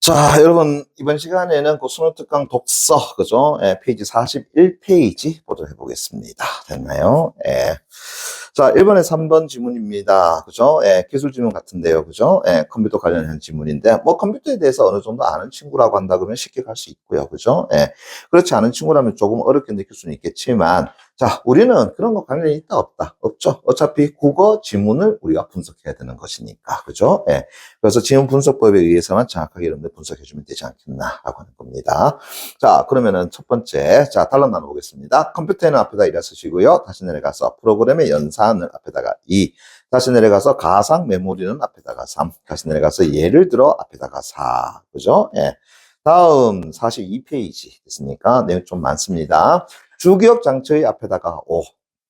자, 여러분, 이번 시간에는 고수능 특강 독서, 그죠? 예, 페이지 41페이지 보도록 해보겠습니다. 됐나요? 예. 자, 1번에 3번 지문입니다. 그죠? 예, 기술 지문 같은데요. 그죠? 예, 컴퓨터 관련한 지문인데, 뭐 컴퓨터에 대해서 어느 정도 아는 친구라고 한다 그러면 쉽게 갈 수 있고요. 그죠? 예. 그렇지 않은 친구라면 조금 어렵게 느낄 수는 있겠지만, 자, 우리는 그런 거 관련이 있다, 없다? 없죠. 어차피 국어 지문을 우리가 분석해야 되는 것이니까. 그죠? 예. 그래서 지문 분석법에 의해서만 정확하게 여러분들 분석해주면 되지 않겠나라고 하는 겁니다. 자, 그러면은 첫 번째, 자, 단락 나눠보겠습니다. 컴퓨터에는 앞에다 1을 쓰시고요. 다시 내려가서 프로그램의 연산을 앞에다가 2, 다시 내려가서 가상 메모리는 앞에다가 3, 다시 내려가서 예를 들어 앞에다가 4, 그죠? 예. 다음 42페이지 됐으니까 내용 좀 많습니다. 주기억 장치의 앞에다가 5,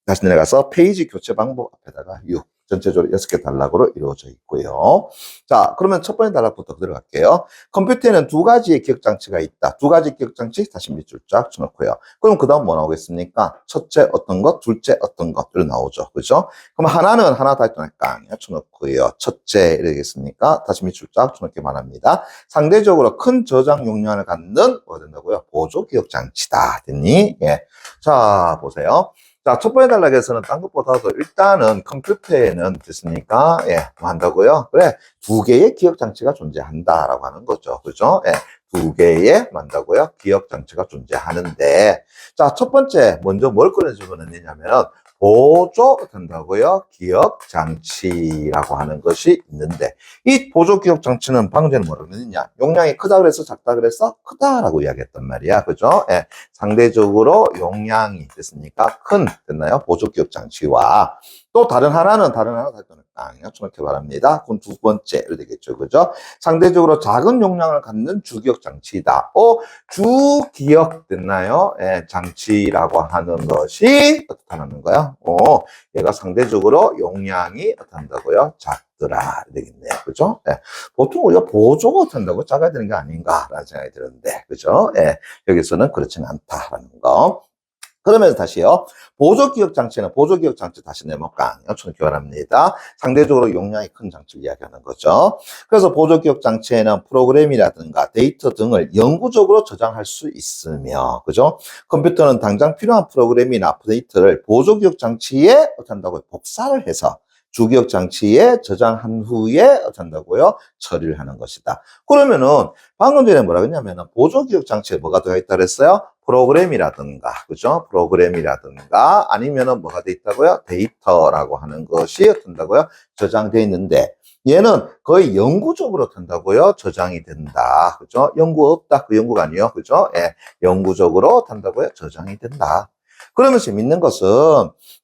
다시 내려가서 페이지 교체 방법 앞에다가 6, 전체적으로 6개 단락으로 이루어져 있고요. 자, 그러면 첫 번째 단락부터 들어갈게요. 컴퓨터에는 두 가지의 기억장치가 있다. 두 가지 기억장치 다시 밑줄 쫙 쳐놓고요. 그럼 그 다음 뭐 나오겠습니까? 첫째 어떤 것, 둘째 어떤 것, 이렇게 나오죠. 그죠? 그럼 하나는 하나 다시 깡 쳐놓고요. 첫째 이러겠습니까? 다시 밑줄 쫙 쳐놓게 말합니다. 상대적으로 큰 저장 용량을 갖는 뭐 된다고요? 보조 기억장치다. 됐니? 예. 자, 보세요. 자, 첫 번째 단락에서는 딴 것보다도 일단은 컴퓨터에는 됐으니까, 예, 뭐 한다고요? 그래, 두 개의 기억 장치가 존재한다라고 하는 거죠. 그죠? 예, 두 개의, 만다고요? 기억 장치가 존재하는데, 자, 첫 번째, 먼저 뭘 꺼내주느냐면, 보조 된다고요? 기억 장치라고 하는 것이 있는데, 이 보조 기억 장치는 방금 전에 뭐라고 했느냐? 용량이 크다 그래서 작다 그래서 크다라고 이야기했단 말이야. 그죠? 예, 상대적으로 용량이 됐으니까 큰, 됐나요? 보조 기억 장치와 또 다른 하나 이렇게 말합니다. 그럼 두 번째로 되겠죠. 그죠? 상대적으로 작은 용량을 갖는 주기억 장치다. 주기억 됐나요? 예, 장치라고 하는 것이 어떻다는 거야? 얘가 상대적으로 용량이 어떻다고요? 작더라. 되겠네요. 그죠? 예, 보통 우리가 보조가 어떤다고 작아야 되는 게 아닌가라는 생각이 드는데, 그죠? 예, 여기서는 그렇지는 않다라는 거. 그러면서 다시요. 보조기억장치 다시 내면 깡 교환합니다. 상대적으로 용량이 큰 장치를 이야기하는 거죠. 그래서 보조기억장치에는 프로그램이라든가 데이터 등을 영구적으로 저장할 수 있으며, 그죠? 컴퓨터는 당장 필요한 프로그램이나 데이터를 보조기억장치에 어떤다고요? 복사를 해서 주기억 장치에 저장한 후에 어쩐다고요? 처리를 하는 것이다. 그러면은 방금 전에 뭐라고 했냐면은 보조기억 장치에 뭐가 들어있다 그랬어요? 프로그램이라든가, 그죠? 프로그램이라든가 아니면은 뭐가 돼 있다고요? 데이터라고 하는 것이 어떤다고요? 저장돼 있는데 얘는 거의 영구적으로 탄다고요? 저장이 된다. 그죠? 영구 없다. 그 영구가 아니에요. 그죠? 예. 영구적으로 탄다고요? 저장이 된다. 그러면 재밌는 것은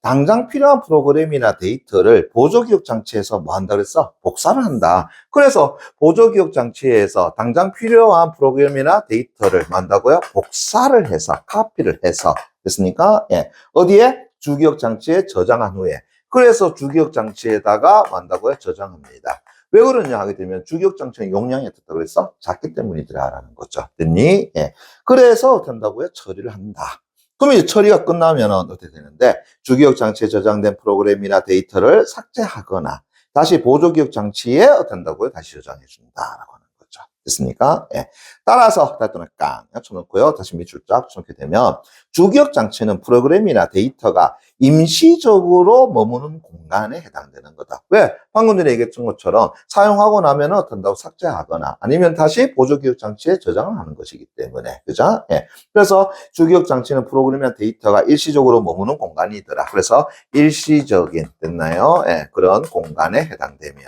당장 필요한 프로그램이나 데이터를 보조기억 장치에서 뭐 한다 그랬어? 복사를 한다. 그래서 보조기억 장치에서 당장 필요한 프로그램이나 데이터를 뭐 한다고요? 복사를 해서, 카피를 해서. 됐습니까? 예. 어디에? 주기억 장치에 저장한 후에. 그래서 주기억 장치에다가 뭐 한다고요? 저장합니다. 왜 그러냐 하게 되면 주기억 장치의 용량이 어떻다고 그랬어? 작기 때문이더라라는 거죠. 됐니? 예. 그래서 어떻게 한다고요? 처리를 한다. 그럼 이제 처리가 끝나면 어떻게 되는데 주기억 장치에 저장된 프로그램이나 데이터를 삭제하거나 다시 보조기억 장치에 어떻게 한다고요? 다시 저장해 준다라고 하는 거죠. 됐습니까? 예. 따라서 달동을 깡 쳐놓고요. 다시 밑줄 쫙 쳐놓게 되면 주기억 장치는 프로그램이나 데이터가 임시적으로 머무는 공간에 해당되는 거다. 왜? 방금 전에 얘기했던 것처럼 사용하고 나면 어떤다고 삭제하거나 아니면 다시 보조기억 장치에 저장을 하는 것이기 때문에. 그죠? 예. 그래서 주기억 장치는 프로그램이나 데이터가 일시적으로 머무는 공간이더라. 그래서 일시적인, 됐나요? 예. 그런 공간에 해당되며.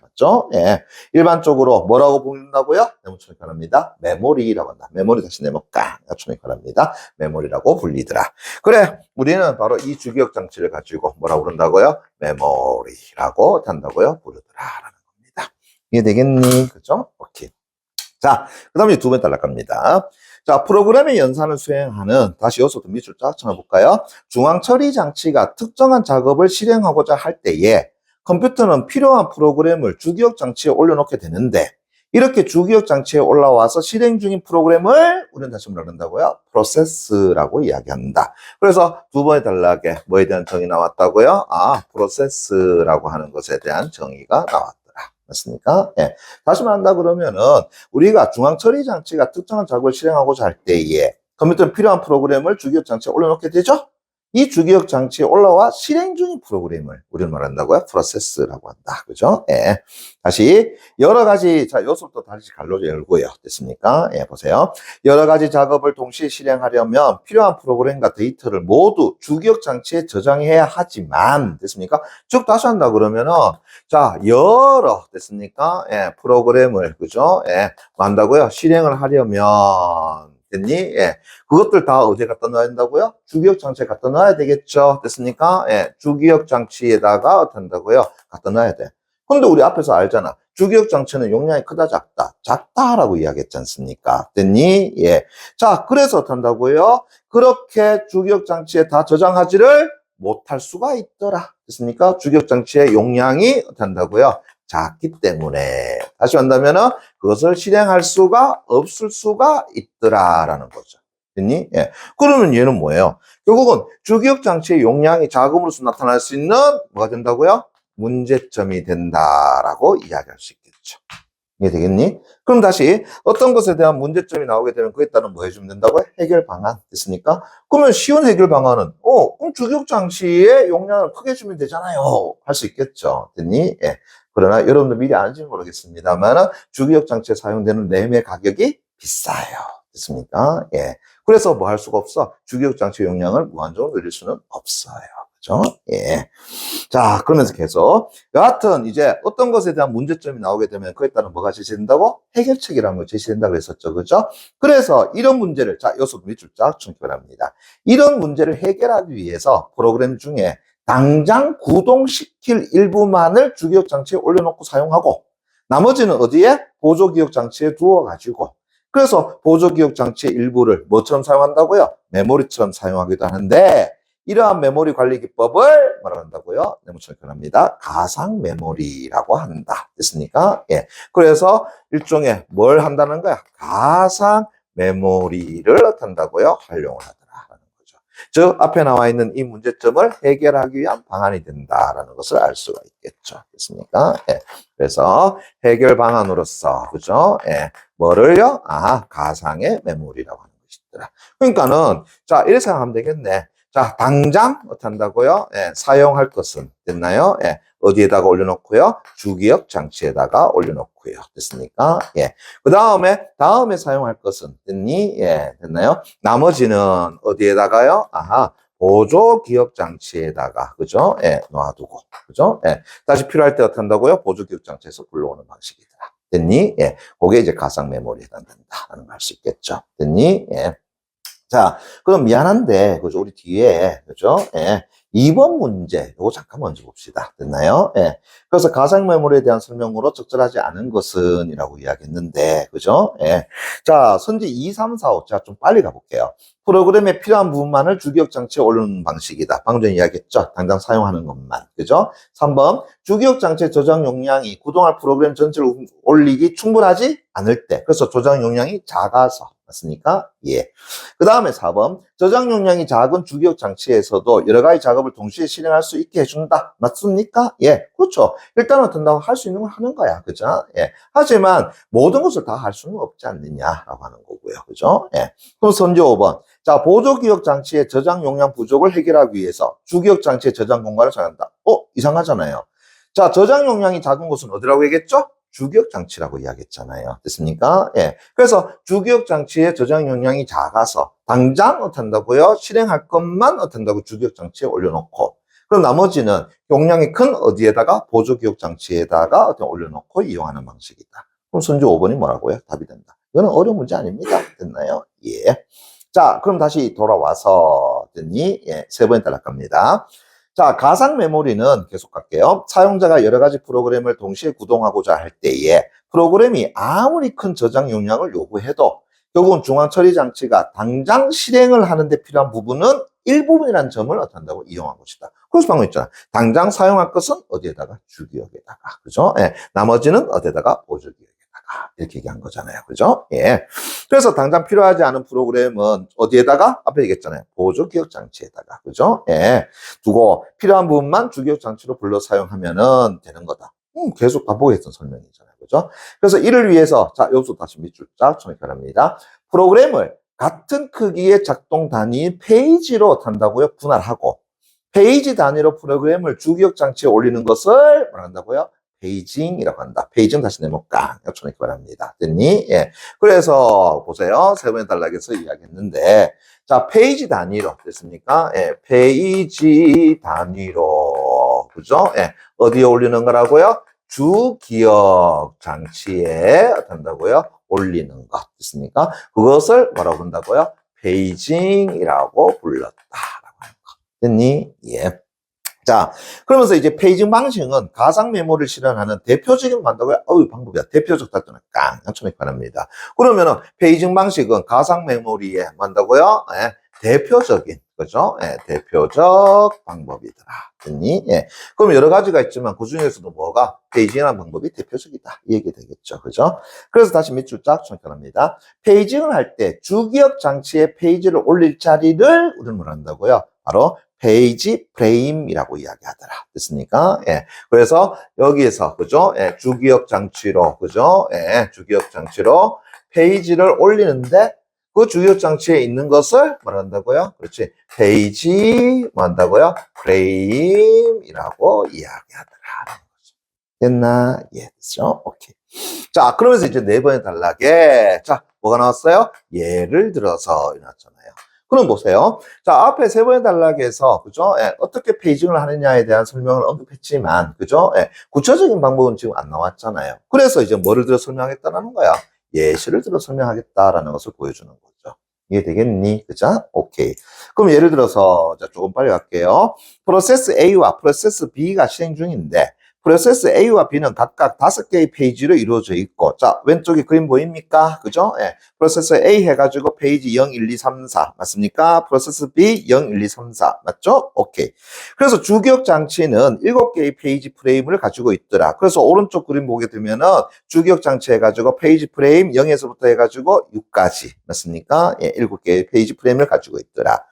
맞죠? 예. 일반적으로 뭐라고 부른다고요? 네모 초입합니다. 메모리라고 한다. 메모리 다시 네모 깡 초입합니다. 메모리라고 불리더라. 그래, 우리는 바로 이 주기억 장치를 가지고 뭐라고 그런다고요? 메모리라고 한다고요? 부르더라라는 겁니다. 이해 되겠니? 그죠? 오케이. 자, 그 다음에 두 번째 단락 갑니다. 자, 프로그램의 연산을 수행하는, 다시 여기서부터 밑줄 쫙 쳐볼까요? 중앙 처리 장치가 특정한 작업을 실행하고자 할 때에 컴퓨터는 필요한 프로그램을 주기억 장치에 올려놓게 되는데 이렇게 주기억 장치에 올라와서 실행 중인 프로그램을 우리는 다시 뭐라 그런다고요? 프로세스라고 이야기한다. 그래서 두 번의 단락에 뭐에 대한 정의 나왔다고요? 프로세스라고 하는 것에 대한 정의가 나왔더라. 맞습니까? 예. 다시 말한다 그러면은 우리가 중앙 처리 장치가 특정한 작업을 실행하고자 할 때에 컴퓨터에 필요한 프로그램을 주기억 장치에 올려놓게 되죠? 이 주기억 장치에 올라와 실행 중인 프로그램을 우리는 말한다고요? 프로세스라고 한다. 그죠? 예. 다시 여러 가지 자 요소부터 다시 갈로 열고요. 됐습니까? 예, 보세요. 여러 가지 작업을 동시에 실행하려면 필요한 프로그램과 데이터를 모두 주기억 장치에 저장해야 하지만 됐습니까? 즉 다시 한다 그러면은 자 여러 됐습니까? 예, 프로그램을 그죠? 예, 한다고요? 실행을 하려면 됐니? 예. 그것들 다 어디에 갖다 넣어야 된다고요? 주기억 장치에 갖다 넣어야 되겠죠? 됐습니까? 예. 주기억 장치에다가 어떻게 한다고요? 갖다 넣어야 돼. 근데 우리 앞에서 알잖아. 주기억 장치는 용량이 크다, 작다? 작다라고 이야기했지 않습니까? 됐니? 예. 자, 그래서 어떻게 한다고요? 그렇게 주기억 장치에 다 저장하지를 못할 수가 있더라. 됐습니까? 주기억 장치의 용량이 어떻게 한다고요? 작기 때문에 다시 한다면은 그것을 실행할 수가 없을 수가 있더라라는 거죠. 됐니? 예. 그러면 얘는 뭐예요? 결국은 주기억 장치의 용량이 작음으로써 나타날 수 있는 뭐가 된다고요? 문제점이 된다라고 이야기할 수 있겠죠. 이게 되겠니? 그럼 다시 어떤 것에 대한 문제점이 나오게 되면 그에 따른 뭐 해주면 된다고요? 해결 방안 됐습니까? 그러면 쉬운 해결 방안은 그럼 주기억 장치의 용량을 크게 주면 되잖아요. 할 수 있겠죠. 됐니? 예. 그러나 여러분들 미리 아는지는 모르겠습니다만 주기억 장치에 사용되는 램의 가격이 비싸요. 됐습니까? 예. 그래서 뭐 할 수가 없어. 주기억 장치 용량을 무한정으로 늘릴 수는 없어요. 그죠? 예. 자, 그러면서 계속 여하튼 이제 어떤 것에 대한 문제점이 나오게 되면 그에 따른 뭐가 제시된다고? 해결책이라는 거 제시된다고 했었죠. 그죠? 그래서 이런 문제를 자, 요소 밑줄 쫙 청결 합니다. 이런 문제를 해결하기 위해서 프로그램 중에 당장 구동시킬 일부만을 주기억 장치에 올려놓고 사용하고 나머지는 어디에? 보조기억 장치에 두어가지고 그래서 보조기억 장치의 일부를 뭐처럼 사용한다고요? 메모리처럼 사용하기도 하는데 이러한 메모리 관리 기법을 뭐라고 한다고요? 네모처럼 표현합니다. 가상 메모리라고 한다. 됐습니까? 예. 그래서 일종의 뭘 한다는 거야? 가상 메모리를 한다고요? 활용을 하더라라는 거죠. 즉 앞에 나와 있는 이 문제점을 해결하기 위한 방안이 된다라는 것을 알 수가 있겠죠. 됐습니까? 예. 그래서 해결 방안으로서 그죠? 예. 뭐를요? 가상의 메모리라고 하는 것이더라. 그러니까는 자 이렇게 생각하면 되겠네. 자, 당장 어떻게 한다고요? 예, 사용할 것은 됐나요? 예, 어디에다가 올려놓고요? 주기억 장치에다가 올려놓고요. 됐습니까? 예. 그 다음에 사용할 것은 됐니? 예, 됐나요? 나머지는 어디에다가요? 보조기억 장치에다가, 그죠? 예, 놔두고, 그죠? 예. 다시 필요할 때 어떻게 한다고요? 보조기억 장치에서 불러오는 방식이더라. 됐니? 예. 그게 이제 가상 메모리에 해당된다라는 걸 알 수 있겠죠. 됐니? 예. 자, 그럼 미안한데, 그죠? 우리 뒤에, 그죠? 예. 2번 문제, 요거 잠깐 먼저 봅시다. 됐나요? 예. 그래서 가상 메모리에 대한 설명으로 적절하지 않은 것은 이라고 이야기했는데, 그죠? 예. 자, 선지 2, 3, 4, 5. 자, 좀 빨리 가볼게요. 프로그램에 필요한 부분만을 주기억 장치에 올리는 방식이다. 방금 전에 이야기했죠? 당장 사용하는 것만. 그죠? 3번, 주기억 장치의 저장 용량이 그동안 프로그램 전체를 올리기 충분하지 않을 때. 그래서 저장 용량이 작아서. 맞습니까? 예. 그 다음에 4번. 저장 용량이 작은 주기억 장치에서도 여러 가지 작업을 동시에 실행할 수 있게 해준다. 맞습니까? 예. 그렇죠. 일단은 된다고 할 수 있는 걸 하는 거야. 그죠? 예. 하지만 모든 것을 다 할 수는 없지 않느냐라고 하는 거고요. 그죠? 예. 그럼 선제 5번. 자, 보조기억 장치의 저장 용량 부족을 해결하기 위해서 주기억 장치의 저장 공간을 정한다. 이상하잖아요. 자, 저장 용량이 작은 것은 어디라고 얘기했죠? 주기억 장치라고 이야기했잖아요. 됐습니까? 예. 그래서 주기억 장치의 저장 용량이 작아서 당장 어떻게 한다고요? 실행할 것만 어떻게 한다고 주기억 장치에 올려놓고 그럼 나머지는 용량이 큰 어디에다가 보조기억 장치에다가 어떻게 올려놓고 이용하는 방식이다. 그럼 선지 5번이 뭐라고요? 답이 된다. 이거는 어려운 문제 아닙니다. 됐나요? 예. 자, 그럼 다시 돌아와서 됐니? 예. 세 번에 따라 갑니다. 자, 가상 메모리는 계속 갈게요. 사용자가 여러 가지 프로그램을 동시에 구동하고자 할 때에 프로그램이 아무리 큰 저장 용량을 요구해도 결국은 중앙 처리 장치가 당장 실행을 하는데 필요한 부분은 일부분이라는 점을 어떻게 한다고 이용한 것이다. 그래서 방금 있잖아. 당장 사용할 것은 어디에다가? 주기억에다가. 그죠? 예. 나머지는 어디에다가? 보조기억에다가. 이렇게 얘기한 거잖아요. 그죠? 예. 그래서 당장 필요하지 않은 프로그램은 어디에다가? 앞에 얘기했잖아요. 보조기억 장치에다가. 그죠? 예. 두고 필요한 부분만 주기억 장치로 불러 사용하면은 되는 거다. 계속 반복했던 설명이잖아요. 그죠? 그래서 이를 위해서, 자, 여기서 다시 밑줄 쫙 정립합니다. 프로그램을 같은 크기의 작동 단위 페이지로 한다고요? 분할하고, 페이지 단위로 프로그램을 주기억 장치에 올리는 것을 뭐 한다고요? 페이징이라고 한다. 페이징 다시 내볼까? 요청하기 바랍니다. 됐니? 예. 그래서 보세요. 세 번의 단락에서 이야기했는데, 자, 페이지 단위로 됐습니까? 예. 페이지 단위로. 그죠? 예. 어디에 올리는 거라고요? 주기억 장치에 한다고요? 올리는 것. 됐습니까? 그것을 뭐라고 한다고요? 페이징이라고 불렀다라고 하는 거. 됐니? 예. 자, 그러면서 이제 페이징 방식은 가상 메모를 실현하는 대표적인 방법이야. 대표적 답변은 깡 바랍니다. 그러면은 페이징 방식은 가상 메모리에 한다고요? 예, 대표적인, 그죠? 예, 대표적 방법이더라. 됐니? 예. 그럼 여러 가지가 있지만 그 중에서도 뭐가 페이징이라는 방법이 대표적이다. 이 얘기 되겠죠. 그죠? 그래서 다시 밑줄 쫙 정립합니다. 페이징을 할 때 주기억 장치에 페이지를 올릴 자리를 우리는 뭘 한다고요? 바로 페이지 프레임이라고 이야기하더라. 됐습니까? 예. 그래서 여기에서, 그죠? 예. 주기억 장치로, 그죠? 예. 주기억 장치로 페이지를 올리는데 그 주기억 장치에 있는 것을 뭐 한다고요? 그렇지. 페이지, 뭐 한다고요? 프레임이라고 이야기하더라. 됐나? 예. 됐죠? 오케이. 자, 그러면서 이제 네 번의 단락에, 자, 뭐가 나왔어요? 예를 들어서, 나왔잖아요. 그럼 보세요. 자, 앞에 세 번의 단락에서, 그죠? 예, 어떻게 페이징을 하느냐에 대한 설명을 언급했지만, 그죠? 예, 구체적인 방법은 지금 안 나왔잖아요. 그래서 이제 뭐를 들어 설명하겠다라는 거야? 예시를 들어 설명하겠다라는 것을 보여주는 거죠. 이해되겠니? 그죠? 오케이. 그럼 예를 들어서, 자, 조금 빨리 갈게요. 프로세스 A와 프로세스 B가 실행 중인데, 프로세스 A와 B는 각각 5개의 페이지로 이루어져 있고, 자, 왼쪽에 그림 보입니까? 그죠? 예. 프로세스 A 해가지고 페이지 0, 1, 2, 3, 4. 맞습니까? 프로세스 B 0, 1, 2, 3, 4. 맞죠? 오케이. 그래서 주기억 장치는 7개의 페이지 프레임을 가지고 있더라. 그래서 오른쪽 그림 보게 되면은 주기억 장치 해가지고 페이지 프레임 0에서부터 해가지고 6까지. 맞습니까? 예, 7개의 페이지 프레임을 가지고 있더라.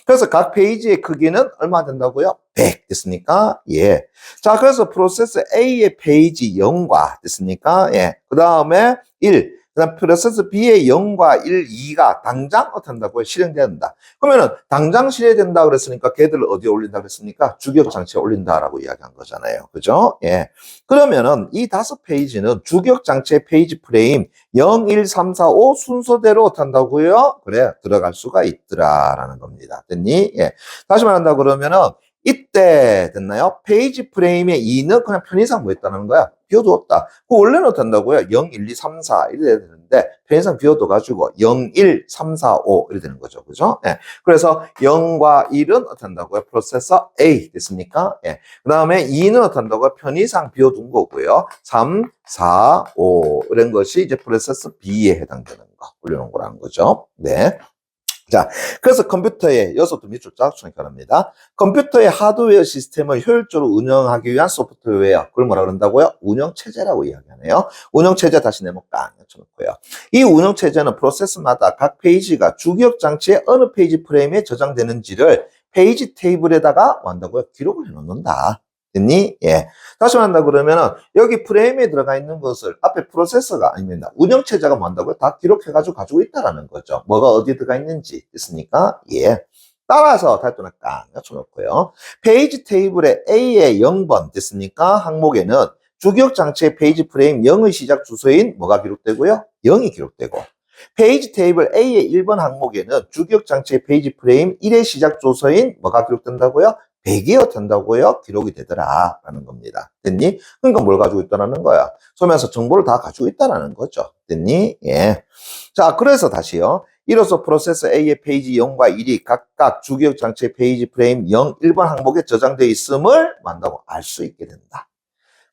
그래서 각 페이지의 크기는 얼마 된다고요? 100 됐습니까? 예. 자, 그래서 프로세스 A의 페이지 0과 됐습니까? 예. 그 다음에 1. 그 다음 프로세스 B의 0과 1, 2가 당장 어떻게 한다고요? 실행된다. 그러면은 당장 실행된다 그랬으니까 걔들을 어디에 올린다 그랬습니까? 주기억 장치에 올린다라고 이야기한 거잖아요. 그죠? 예. 그러면은 이 5페이지는 주기억 장치의 페이지 프레임 0, 1, 3, 4, 5 순서대로 어떻게 한다고요? 그래, 들어갈 수가 있더라라는 겁니다. 됐니? 예. 다시 말한다 그러면은 이때 됐나요? 페이지 프레임의 2는 그냥 편의상 뭐 했다는 거야? 비워두었다. 그 원래는 어떻게 한다고요? 0, 1, 2, 3, 4 이래 되는데 편의상 비워둬가지고 0, 1, 3, 4, 5 이래 되는 거죠. 그죠? 예. 그래서 0과 1은 어떻게 한다고요? 프로세서 A 됐습니까? 예. 그 다음에 2는 어떻게 한다고요? 편의상 비워둔 거고요. 3, 4, 5 이런 것이 이제 프로세서 B에 해당되는 거 올려놓은 거라는 거죠. 네. 자, 그래서 컴퓨터에, 여기서부터 밑줄 쫙 추천합니다. 컴퓨터의 하드웨어 시스템을 효율적으로 운영하기 위한 소프트웨어. 그걸 뭐라 그런다고요? 운영체제라고 이야기하네요. 운영체제 다시 내면 깡 쳐놓고요. 이 운영체제는 프로세스마다 각 페이지가 주기억 장치의 어느 페이지 프레임에 저장되는지를 페이지 테이블에다가 뭐 한다고요? 기록을 해놓는다. 됐니? 예. 다시 말한다 그러면은 여기 프레임에 들어가 있는 것을 앞에 프로세서가 아닙니다. 운영체제가 뭐 한다고요? 다 기록해가지고 가지고 있다라는 거죠. 뭐가 어디에 들어가 있는지 됐습니까? 예. 따라서 달도나 깡 쳐놓고요. 페이지 테이블에 A의 0번 됐습니까? 항목에는 주기억 장치의 페이지 프레임 0의 시작 주소인 뭐가 기록되고요? 0이 기록되고 페이지 테이블 A의 1번 항목에는 주기억 장치의 페이지 프레임 1의 시작 주소인 뭐가 기록된다고요? 100이어 된다고요? 기록이 되더라 라는 겁니다. 됐니? 그러니까 뭘 가지고 있다라는 거야? 소면서 정보를 다 가지고 있다라는 거죠. 됐니? 예. 자, 그래서 다시요. 이로써 프로세서 A의 페이지 0과 1이 각각 주기억 장치의 페이지 프레임 0, 1번 항목에 저장되어 있음을 만다고 알 수 있게 된다.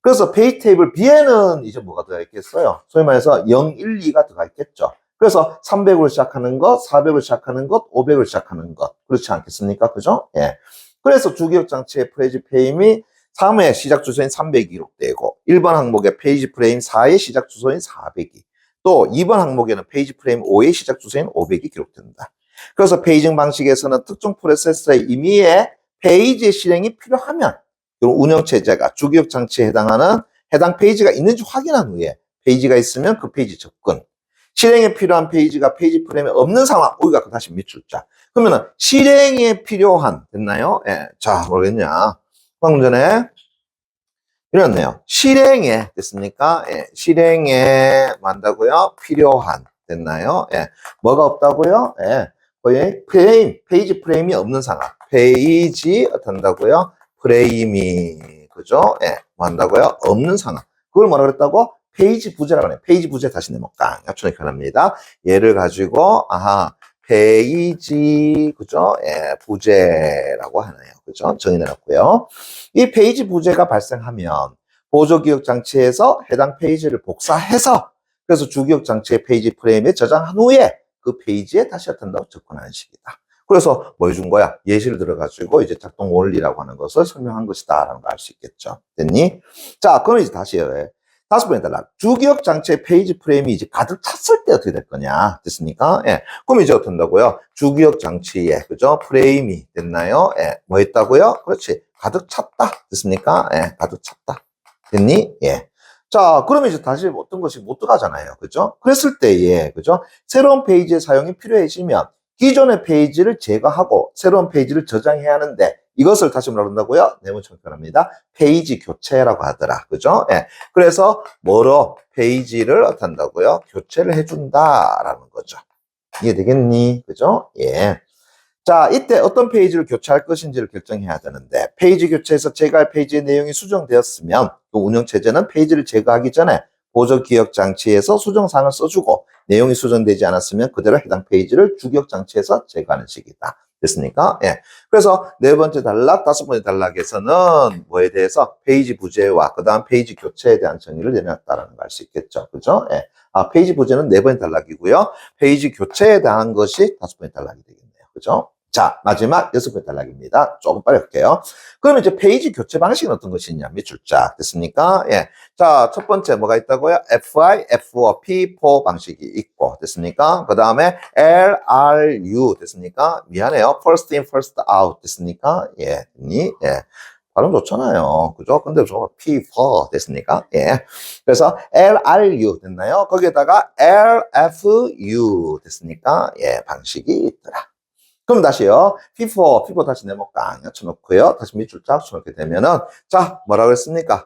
그래서 페이지 테이블 B에는 이제 뭐가 들어가 있겠어요? 소위 말해서 0, 1, 2가 들어가 있겠죠. 그래서 300으로 시작하는 것, 400으로 시작하는 것, 500으로 시작하는 것. 그렇지 않겠습니까? 그죠? 예. 그래서 주기억 장치의 페이지 프레임이 3의 시작 주소인 300이 기록되고 1번 항목의 페이지 프레임 4의 시작 주소인 400이 또 2번 항목에는 페이지 프레임 5의 시작 주소인 500이 기록된다. 그래서 페이징 방식에서는 특정 프로세서의 임의의 페이지 실행이 필요하면 운영체제가 주기억 장치에 해당하는 해당 페이지가 있는지 확인한 후에 페이지가 있으면 그 페이지 접근. 실행에 필요한 페이지가 페이지 프레임에 없는 상황. 우리가 다시 밑줄자. 그러면은 실행에 필요한 됐나요? 예. 자, 모르겠냐. 방금 전에 이랬네요. 실행에 됐습니까? 예. 실행에 만다고요? 필요한 됐나요? 예. 뭐가 없다고요? 예. 거의 페이지 프레임이 없는 상황. 페이지 어떤다고요? 프레임이 그죠? 예. 뭐한다고요? 없는 상황. 그걸 뭐라 그랬다고? 페이지 부재라고 해요. 페이지 부재 다시 내면 깡 맞추는 편합니다. 얘를 가지고 페이지 그죠? 예, 부재라고 하네요. 그죠? 정의해놨고요. 이 페이지 부재가 발생하면 보조기억 장치에서 해당 페이지를 복사해서 그래서 주기억 장치의 페이지 프레임에 저장한 후에 그 페이지에 다시 어떤다고 접근하는 식이다. 그래서 뭐 해준 거야? 예시를 들어가지고 이제 작동 원리라고 하는 것을 설명한 것이다 라는 걸 알 수 있겠죠. 됐니? 자, 그럼 이제 다시 해. 다섯 번째 단락. 주기억 장치의 페이지 프레임이 이제 가득 찼을 때 어떻게 될 거냐? 됐습니까? 예. 그럼 이제 어떻게 된다고요? 주기억 장치에, 그죠? 프레임이 됐나요? 예. 뭐 했다고요? 그렇지. 가득 찼다. 됐습니까? 예. 가득 찼다. 됐니? 예. 자, 그러면 이제 다시 어떤 것이 못 들어가잖아요. 그죠? 그랬을 때에, 그죠? 새로운 페이지의 사용이 필요해지면 기존의 페이지를 제거하고 새로운 페이지를 저장해야 하는데 이것을 다시 뭐라 그런다고요? 내문처럼 표현합니다. 페이지 교체라고 하더라. 그죠? 예. 그래서 뭐로 페이지를 어떻게 한다고요? 교체를 해준다라는 거죠. 이해되겠니? 그죠? 예. 자, 이때 어떤 페이지를 교체할 것인지를 결정해야 되는데 페이지 교체에서 제거할 페이지의 내용이 수정되었으면 그 운영체제는 페이지를 제거하기 전에 보조기억 장치에서 수정사항을 써주고 내용이 수정되지 않았으면 그대로 해당 페이지를 주기억 장치에서 제거하는 식이다. 됐습니까? 예. 그래서 네 번째 단락, 다섯 번째 단락에서는 뭐에 대해서 페이지 부재와 그 다음 페이지 교체에 대한 정의를 내놨다라는 걸 알 수 있겠죠. 그죠? 예. 페이지 부재는 네 번째 단락이고요. 페이지 교체에 대한 것이 다섯 번째 단락이 되겠네요. 그죠? 자, 마지막 여섯 번째 단락입니다. 조금 빨리 할게요. 그러면 이제 페이지 교체 방식은 어떤 것이냐? 밑줄 쫙 됐습니까? 예. 자, 첫 번째 뭐가 있다고요? FI, FOP, PO 방식이 있고 됐습니까? 그 다음에 LRU 됐습니까? 미안해요. First in, first out 됐습니까? 예, 예. 발음 좋잖아요. 그죠? 근데 저 P4 됐습니까? 예. 그래서 LRU 됐나요? 거기에다가 LFU 됐습니까? 예, 방식이 있더라. 그럼 다시요. P4 다시 네모 깡 쳐놓고요. 다시 밑줄 쫙 쳐놓게 되면은, 자, 뭐라고 했습니까?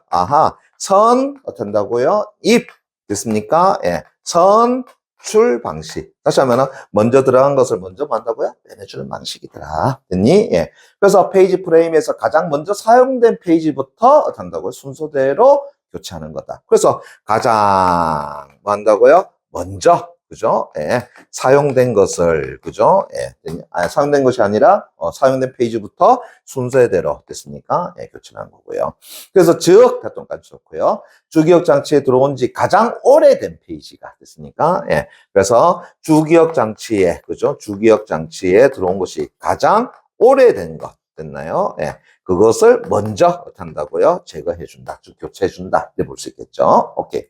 선, 어떻게 한다고요? 입, 됐습니까? 예. 선출 방식. 다시 하면은, 먼저 들어간 것을 먼저 만다고요? 빼내주는 방식이더라. 됐니? 예. 그래서 페이지 프레임에서 가장 먼저 사용된 페이지부터 어떻게 한다고요? 순서대로 교체하는 거다. 그래서 가장, 뭐 한다고요? 먼저. 그죠? 예. 사용된 것을, 그죠? 예. 사용된 것이 아니라, 사용된 페이지부터 순서대로 됐습니까? 예, 교체한 거고요. 그래서 즉, 대통까지 좋고요. 주기억 장치에 들어온 지 가장 오래된 페이지가 됐습니까? 예. 그래서 주기억 장치에, 그죠? 주기억 장치에 들어온 것이 가장 오래된 것 됐나요? 예. 그것을 먼저 한다고요? 제거해준다. 즉, 교체해준다. 이렇게 볼 수 있겠죠? 오케이.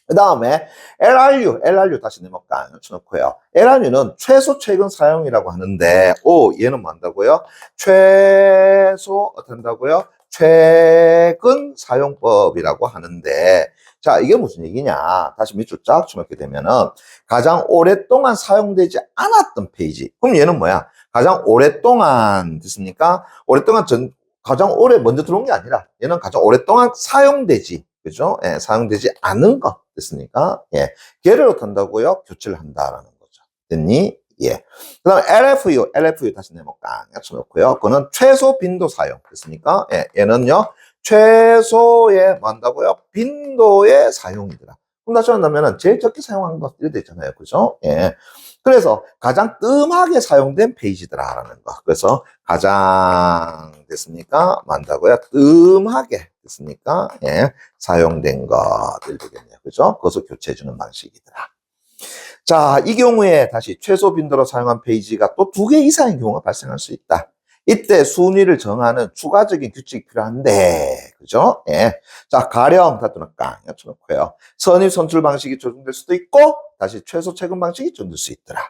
그 다음에 LRU 다시 내볼까 쳐놓고요. LRU는 최소 최근 사용이라고 하는데, 얘는 뭐 한다고요? 최소, 어떻게 한다고요? 최근 사용법이라고 하는데, 자, 이게 무슨 얘기냐? 다시 밑줄 쫙 쳐놓게 되면은, 가장 오랫동안 사용되지 않았던 페이지. 그럼 얘는 뭐야? 가장 오랫동안, 됐습니까? 가장 오래 먼저 들어온 게 아니라, 얘는 가장 오랫동안 사용되지. 그죠? 예, 사용되지 않은 것 됐으니까, 예, 걔를 어떻게 한다고요? 교체를 한다라는 거죠. 됐니? 예. 그 다음에 LFU 다시 내볼까? 쳐놓고요. 그거는 최소 빈도 사용 됐습니까? 예, 얘는요, 최소의 뭐 한다고요? 빈도의 사용이더라. 그럼 다시 한다면은 제일 적게 사용하는 것 이렇게 되잖아요. 그죠? 예. 그래서 가장 뜸하게 사용된 페이지더라라는 거. 그래서 가장 됐습니까? 만다고요. 뜸하게 됐습니까? 예. 사용된 것들 되겠네요. 그죠? 그것을 교체해주는 방식이더라. 자, 이 경우에 다시 최소 빈도로 사용한 페이지가 또 2개 이상의 경우가 발생할 수 있다. 이때 순위를 정하는 추가적인 규칙이 필요한데, 그죠? 예. 자, 가령, 닫아놓을까? 쳐놓고요. 선입 선출 방식이 적용될 수도 있고, 다시 최소 최근 방식이 적용될 수 있더라.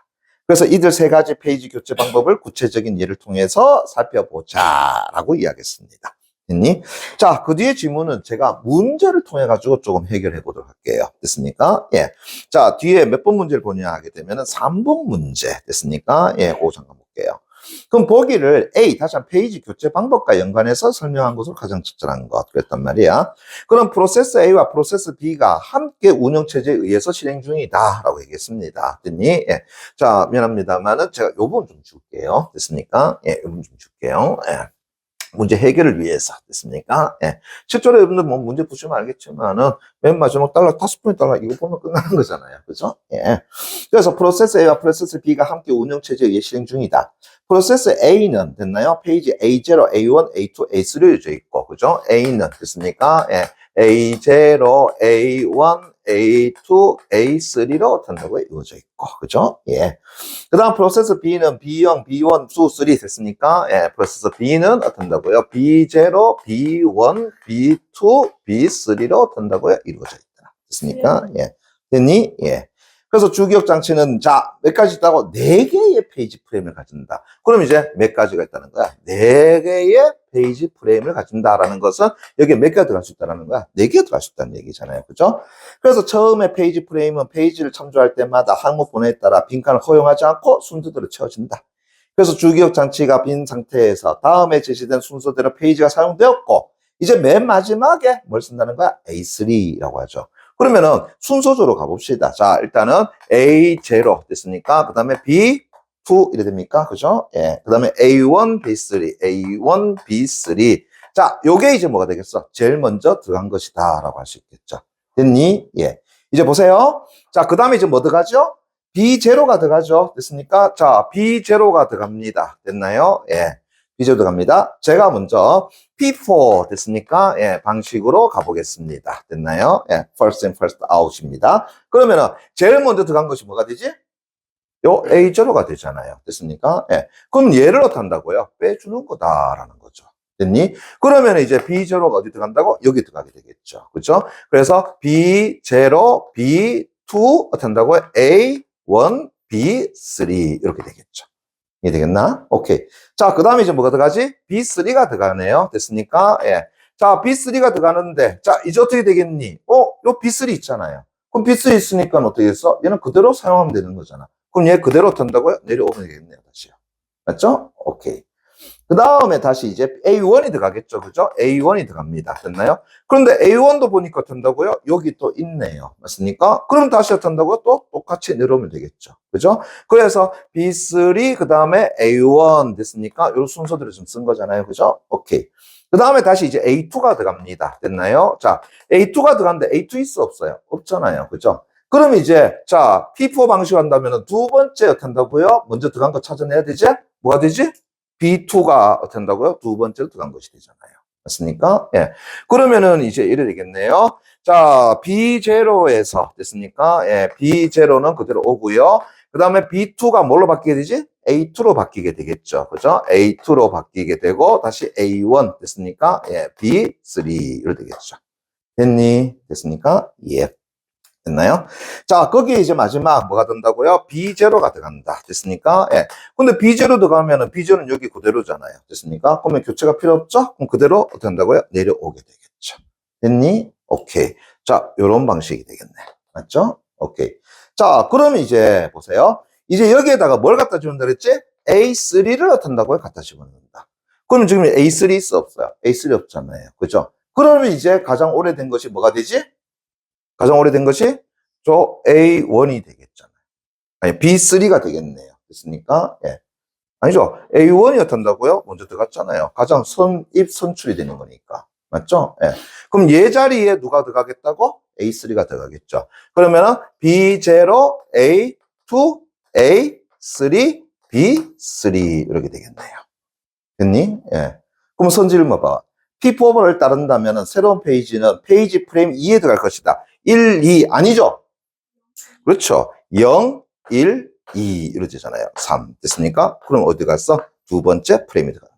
그래서 이들 세 가지 페이지 교체 방법을 구체적인 예를 통해서 살펴보자라고 이야기했습니다. 됐니? 자, 그 뒤에 지문은 제가 문제를 통해 가지고 조금 해결해 보도록 할게요. 됐습니까? 예. 자, 뒤에 몇 번 문제를 보냐 하게 되면은 3번 문제. 됐습니까? 예, 그거 잠깐 볼게요. 그럼 보기를 A, 다시 한 페이지 교체 방법과 연관해서 설명한 것으로 가장 적절한 것. 그랬단 말이야. 그럼 프로세스 A와 프로세스 B가 함께 운영체제에 의해서 실행 중이다. 라고 얘기했습니다. 됐니? 예. 자, 미안합니다만은 제가 요 부분 좀 줄게요. 됐습니까? 예, 요 부분 좀 줄게요. 예. 문제 해결을 위해서 됐습니까? 예. 실제로 여러분들 뭐 문제 보시면 알겠지만은 맨 마지막 달러 5분의 달러 이거 보면 끝나는 거잖아요. 그죠? 예. 그래서 프로세스 A와 프로세스 B가 함께 운영체제에 의해 실행 중이다. 프로세스 A는 됐나요? 페이지 A0, A1, A2, A3로 져 있고, 그죠? A는 됐습니까? 예. A0, A1, A2, A3로 된다고 이루어져 있고, 그죠? 예. 그 다음 프로세스 B는 B0, B1, 수 3 됐습니까? 예, 프로세스 B는 어떤다고요? B0, B1, B2, B3로 된다고요? 이루어져 있다. 됐습니까? 예. 됐니? 예. 그래서 주기억 장치는 자, 몇 가지 있다고? 4개의 페이지 프레임을 가진다. 그럼 이제 몇 가지가 있다는 거야? 4개의 페이지 프레임을 가진다라는 것은 여기에 몇 개가 들어갈 수 있다는 거야? 4개가 들어갈 수 있다는 얘기잖아요. 그죠? 그래서 처음에 페이지 프레임은 페이지를 참조할 때마다 항목 번호에 따라 빈칸을 허용하지 않고 순서대로 채워진다. 그래서 주기억 장치가 빈 상태에서 다음에 제시된 순서대로 페이지가 사용되었고 이제 맨 마지막에 뭘 쓴다는 거야? A3라고 하죠. 그러면은 순서대로 가봅시다. 자, 일단은 A0 됐습니까? 그 다음에 B2 이래 됩니까? 그죠? 예. 그 다음에 A1, B3, A1, B3. 자, 요게 이제 뭐가 되겠어? 제일 먼저 들어간 것이다. 라고 할 수 있겠죠. 됐니? 예. 이제 보세요. 자, 그 다음에 이제 뭐 들어가죠? B0가 들어가죠. 됐습니까? 자, B0가 들어갑니다. 됐나요? 예. B0 들어갑니다. 제가 먼저 P4 됐습니까? 예, 방식으로 가보겠습니다. 됐나요? 예, first in, first out입니다. 그러면은 제일 먼저 들어간 것이 뭐가 되지? 요 A0가 되잖아요. 됐습니까? 예. 그럼 얘를 어떻게 한다고요? 빼주는 거다라는 거죠. 됐니? 그러면 이제 B0가 어디 들어간다고? 여기 들어가게 되겠죠. 그죠? 그래서 B0, B2 어떻게 한다고요? A1, B3 이렇게 되겠죠. 이해되겠나? 오케이. 자, 그 다음에 이제 뭐가 들어가지? B3가 들어가네요. 됐습니까? 예. 자, B3가 들어가는데, 자, 이제 어떻게 되겠니? 요 B3 있잖아요. 그럼 B3 있으니까 어떻게 했어? 얘는 그대로 사용하면 되는 거잖아. 그럼 얘 그대로 탄다고요? 내려오면 되겠네요, 다시요. 맞죠? 오케이. 그 다음에 다시 이제 A1이 들어가겠죠. 그죠? A1이 들어갑니다. 됐나요? 그런데 A1도 보니까 어떤다고요? 여기 또 있네요. 맞습니까? 그럼 다시 어떤다고요? 또 똑같이 내려오면 되겠죠. 그죠? 그래서 B3, 그 다음에 A1 됐습니까? 이런 순서대로 좀 쓴 거잖아요. 그죠? 오케이. 그 다음에 다시 이제 A2가 들어갑니다. 됐나요? 자, A2가 들어갔는데 A2 있어? 없어요? 없잖아요. 그죠? 그럼 이제, 자, P4 방식 한다면 두 번째 어떻게 한다고요? 먼저 들어간 거 찾아내야 되지? 뭐가 되지? B2가 어떻게 한다고요? 두 번째로 들어간 것이 되잖아요. 맞습니까? 예. 그러면은 이제 이래 되겠네요. 자, B0에서 됐습니까? 예. B0는 그대로 오고요. 그 다음에 B2가 뭘로 바뀌게 되지? A2로 바뀌게 되겠죠. 그죠? A2로 바뀌게 되고, 다시 A1 됐습니까? 예. B3 이렇게 되겠죠. 됐니? 됐습니까? 예. 됐나요? 자, 거기에 이제 마지막 뭐가 된다고요? B0가 들어간다. 됐습니까? 예. 근데 B0 들어가면은 B0는 여기 그대로잖아요. 됐습니까? 그러면 교체가 필요 없죠? 그럼 그대로 어떻게 한다고요? 내려오게 되겠죠. 됐니? 오케이. 자, 요런 방식이 되겠네. 맞죠? 오케이. 자, 그러면 이제 보세요. 이제 여기에다가 뭘 갖다 주는다 그랬지? A3를 어떻게 한다고요? 갖다 집어넣는다. 그러면 지금 A3 있어? 없어요? A3 없잖아요. 그죠? 그러면 이제 가장 오래된 것이 뭐가 되지? 가장 오래된 것이 저 A1이 되겠잖아요. 아니, B3가 되겠네요. 됐습니까? 예. 아니죠. A1이었단다고요? 먼저 들어갔잖아요. 가장 선입 선출이 되는 거니까. 맞죠? 예. 그럼 얘 자리에 누가 들어가겠다고? A3가 들어가겠죠. 그러면은 B0, A2, A3, B3 이렇게 되겠네요. 됐니? 예. 그럼 선지를 봐봐. P4를 따른다면 새로운 페이지는 페이지 프레임 2에 들어갈 것이다. 1, 2 아니죠? 그렇죠. 0, 1, 2 이러잖아요. 3 됐습니까? 그럼 어디 갔어? 두 번째 프레임이 들어간다.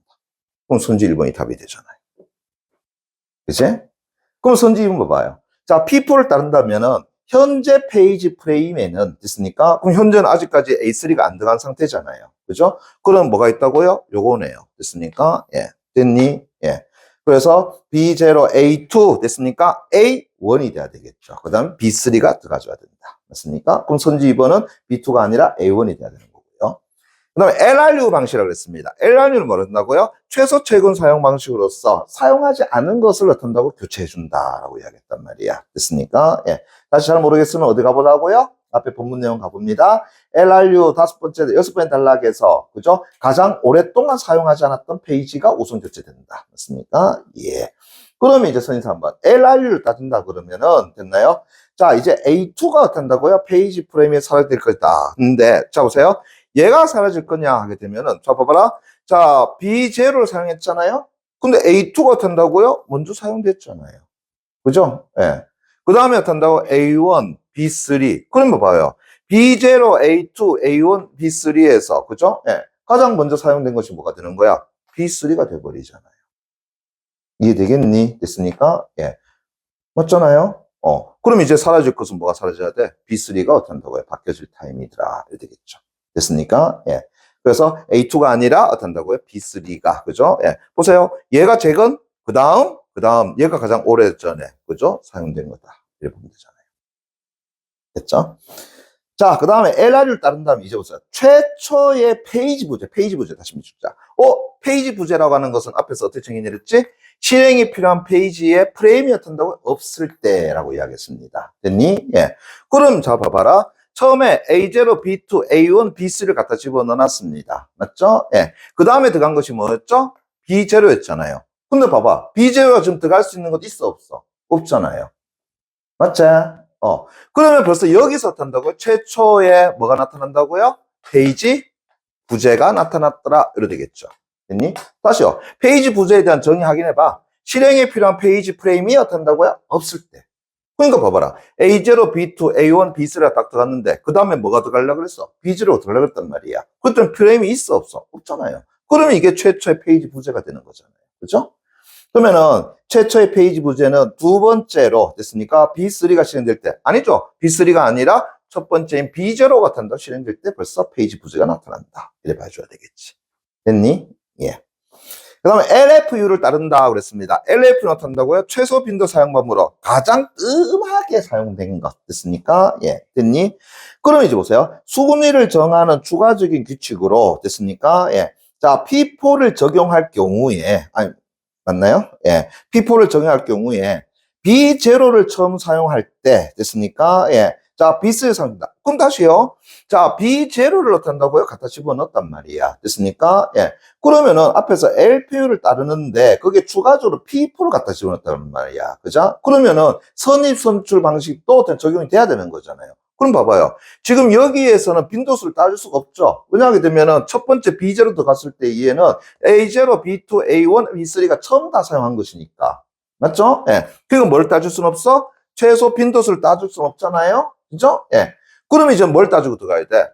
그럼 선지 1번이 답이 되잖아요. 그치? 그럼 선지 2번 봐봐요. 자, P4를 따른다면은 현재 페이지 프레임에는 됐습니까? 그럼 현재는 아직까지 A3가 안 들어간 상태잖아요. 그죠? 그럼 뭐가 있다고요? 요거네요. 됐습니까? 예. 됐니? 예. 그래서 B0, A2 됐으니까 A1이 돼야 되겠죠. 그 다음 B3가 들어가줘야 된다. 맞습니까? 그럼 선지 2번은 B2가 아니라 A1이 돼야 되는 거고요. 그 다음에 LRU 방식이라고 했습니다. LRU는 뭐라 한다고요? 최소 최근 사용 방식으로서 사용하지 않은 것을 어떤다고 교체해준다라고 이야기했단 말이야. 됐습니까? 예. 다시 잘 모르겠으면 어디 가보라고요? 앞에 본문 내용 가봅니다. LRU 다섯 번째, 여섯 번째 단락에서, 그죠? 가장 오랫동안 사용하지 않았던 페이지가 우선 교체된다. 맞습니까? 예. 그러면 이제 선생님 한번 LRU를 따진다 그러면은, 됐나요? 자, 이제 A2가 어떻게 한다고요? 페이지 프레임이 사라질 거다. 근데, 자, 보세요. 얘가 사라질 거냐 하게 되면은, 자, 봐봐라. 자, B0를 사용했잖아요? 근데 A2가 어떻게 한다고요? 먼저 사용됐잖아요. 그죠? 예. 그 다음에 어떻게 한다고? A1, B3. 그러면 봐요. B0, A2, A1, B3에서, 그죠? 예. 가장 먼저 사용된 것이 뭐가 되는 거야? B3가 돼버리잖아요. 이해되겠니? 됐습니까? 예. 맞잖아요? 그럼 이제 사라질 것은 뭐가 사라져야 돼? B3가 어떻게 한다고요? 바뀌어질 타임이더라. 이렇게 되겠죠. 됐습니까? 예. 그래서 A2가 아니라 어떻게 한다고요? B3가. 그죠? 예. 보세요. 얘가 최근, 그 다음, 얘가 가장 오래전에, 그죠? 사용된 거다. 이렇게 보면 되잖아요. 됐죠? 자, 그 다음에 LRU를 따른다면 이제 보세요. 최초의 페이지 부재 다시 믿자. 페이지 부재라고 하는 것은 앞에서 어떻게 정의내렸지? 실행이 필요한 페이지에 프레임이 어떤다고? 없을 때라고 이야기했습니다. 됐니? 예. 그럼 자, 봐봐라. 처음에 A0, B2, A1, B3를 갖다 집어넣어놨습니다. 맞죠? 예. 그 다음에 들어간 것이 뭐였죠? B0였잖아요. 근데 봐봐. B0가 지금 들어갈 수 있는 것 있어, 없어? 없잖아요. 맞지? 그러면 벌써 여기서 탄다고요? 최초에 뭐가 나타난다고요? 페이지 부재가 나타났더라. 이래 되겠죠. 됐니? 다시요. 페이지 부재에 대한 정의 확인해봐. 실행에 필요한 페이지 프레임이 어떤다고요? 없을 때. 그러니까 봐봐라. A0, B2, A1, B3가 딱 들어갔는데 그 다음에 뭐가 들어가려고 그랬어? B0가 들어가려고 했단 말이야. 그때는 프레임이 있어, 없어? 없잖아요. 그러면 이게 최초의 페이지 부재가 되는 거잖아요. 그죠? 그러면은 최초의 페이지 부재는 두 번째로 됐으니까 B3가 실행될 때 아니죠. B3가 아니라 첫 번째인 B0가 탄다 실행될 때 벌써 페이지 부재가 나타난다. 이래 봐줘야 되겠지. 됐니? 예. 그 다음에 LFU를 따른다 그랬습니다. LFU 나타난다고요? 최소 빈도 사용법으로 가장 뜸하게 사용된 것 됐습니까? 예. 됐니? 그럼 이제 보세요. 수분위를 정하는 추가적인 규칙으로 됐습니까? 예. 자, P4를 적용할 경우에 맞나요? 예. P4를 적용할 경우에 B0를 처음 사용할 때 됐습니까? 예. 자, B3를 사용한다. 그럼 다시요. 자, B0를 넣는다고요? 갖다 집어넣었단 말이야. 됐습니까? 예. 그러면은 앞에서 LPU를 따르는데 그게 추가적으로 P4를 갖다 집어넣었단 말이야. 그죠? 그러면은 선입 선출 방식도 적용이 돼야 되는 거잖아요. 그럼 봐봐요. 지금 여기에서는 빈도수를 따질 수가 없죠. 왜냐하게 되면은 첫 번째 B0 들어갔을 때 얘는 A0, B2, A1, B3가 처음 다 사용한 것이니까. 맞죠? 예. 그리고 뭘 따질 수는 없어? 최소 빈도수를 따질 수는 없잖아요. 그죠? 예. 그럼 이제 뭘 따지고 들어가야 돼?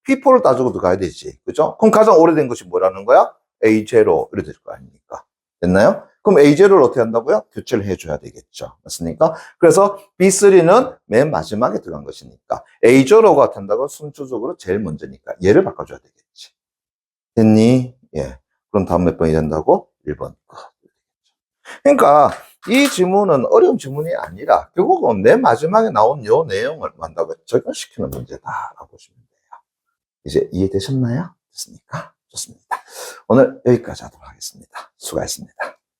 P4를 따지고 들어가야 되지. 그죠? 그럼 가장 오래된 것이 뭐라는 거야? A0. 이렇게 될 거 아닙니까? 됐나요? 그럼 A0를 어떻게 한다고요? 교체를 해줘야 되겠죠. 맞습니까? 그래서 B3는 맨 마지막에 들어간 것이니까 A0가 탄다고 순서적으로 제일 먼저니까 얘를 바꿔줘야 되겠지. 됐니? 예. 그럼 다음 몇 번이 된다고? 1번. 그러니까 이 지문은 어려운 지문이 아니라 결국은 맨 마지막에 나온 요 내용을 만다고 적용시키는 문제다라고 보시면 돼요. 이제 이해되셨나요? 됐습니까? 좋습니다. 오늘 여기까지 하도록 하겠습니다. 수고하셨습니다.